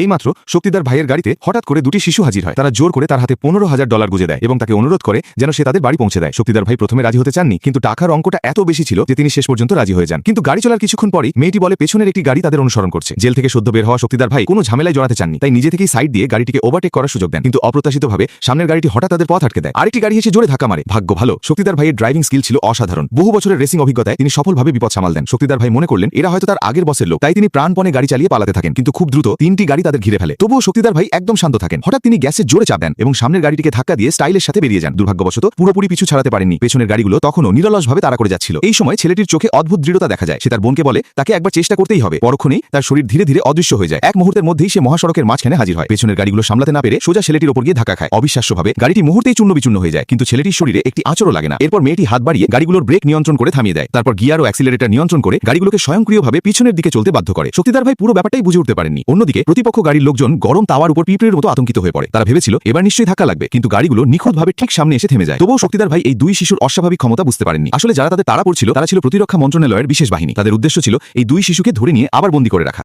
এইমাত্র শক্তিদার ভাইয়ের গাড়িতে হঠাৎ করে দুটি শিশু হাজির হয়। তারা জোর করে তার হাতে $15,000 গুঁজে দেয় এবং তাকে অনুরোধ করে যেন সে তাদের বাড়ি পৌঁছে দেয়। শক্তিদার ভাই প্রথমে রাজি হতে চাননি, কিন্তু টাকার অঙ্কটা এত বেশি ছিল যে তিনি শেষ পর্যন্ত রাজি হয়ে যান। কিন্তু গাড়ি চলার কিছুক্ষণ পরই মেয়েটি বলে পেছনের একটি গাড়ি তাদের অনুসরণ করছে। জেল থেকে সদ্য বের হওয়া শক্তিদার ভাই কোনো ঝামেলায় জড়াতে চাননি, তাই নিজে থেকেই সাইড দিয়ে গাড়িটিকে ওভারটেক করার সুযোগ দেন। কিন্তু অপ্রত্যাশিতভাবে সামনের গাড়িটি হঠাৎ তাদের পথ আটকে দেয়। আরেকটি গাড়ি এসে জোরে ধাক্কা মারে। ভাগ্য ভালো, শক্তিদার ভাইয়ের ড্রাইভিং স্কিল ছিল অসাধারণ। বহু বছরের রেসিং অভিজ্ঞতায় তিনি সফলভাবে বিপদ সামাল দেন। শক্তিদার ভাই মনে করলেন এরা হয়তো তার আগের বসের লোক, তাই তিনি প্রাণপণে গাড়ি চালিয়ে পালাতে থাকেন। কিন্তু খুব দ্রুত তিনটি গাড়ি তাদের ঘিরে ফেলে। তবুও শক্তিদার ভাই একদম শান্ত থাকেন। হঠাৎ তিনি গ্যাসের জোরে চাপ দেন এবং সামনের গাড়িটিকে ধাক্কা দিয়ে স্টাইলের সাথে বেরিয়ে যান। দুর্ভাগ্যবশত পুরোপুরি পিছু ছাড়াতে পারেননি। পেছনের গাড়িগুলো তখনও নিরলসভাবে তাড়া করে যাচ্ছিল। এই সময় ছেলেটির চোখে অদ্ভুত দৃঢ়তা দেখা যায়। সে তার বোনকে বলে তাকে একবার চেষ্টা করতেই হবে। পরক্ষণেই তার শরীর ধীরে ধীরে অদৃশ্য হয়ে যায়। এক মুহূর্তের মধ্যেই সে মহাসড়কের মাঝখানে হাজির হয়। পেছনের গাড়িগুলো সামলাতে না পেরে সোজা ছেলেটির ওপর গিয়ে ধাক্কা খায়। অবিশ্বাস্যভাবে গাড়িটি মুহূর্তেই চূর্ণবিচূর্ণ হয়ে যায়, কিন্তু ছেলেটির শরীরে একটি আঁচড়ও লাগে না। এরপর মেয়েটি হাত বাড়িয়ে গাড়িগুলোর ব্রেক নিয়ন্ত্রণ করে থামিয়ে দেয়। তারপর গিয়ার ও অ্যাক্সিলারেটর নিয়ন্ত্রণ করে গাড়িগুলোকে স্বয়ংক্রিয়ভাবে পিছনের দিকে চলতে বাধ্য করে। শক্তিদার ভাই পুরো ব্যাপারটাই বুঝে উঠতে পারেননি। অন্যদিকে প্রতিপক্ষ গাড়ির লোকজন গরম তাওয়ার উপর পিঁপড়ের মতো আতঙ্কিত হয়ে পড়ে। তারা ভেবেছিল এবার নিশ্চয়ই ধাক্কা লাগবে, কিন্তু গাড়িগুলো নিখুঁতভাবে ঠিক সামনে এসে থেমে যায়। তবুও শক্তিদার ভাই এই দুই শিশুর অস্বাভাবিক ক্ষমতা বুঝতে পারেননি। আসলে যারা তাদের তাড়া পড়ছিল তারা ছিল প্রতিরক্ষা মন্ত্রণালয়ের বিশেষ বাহিনী। তাদের উদ্দেশ্য ছিল এই দুই শিশুকে ধরে নিয়ে আবার বন্দী করে রাখা।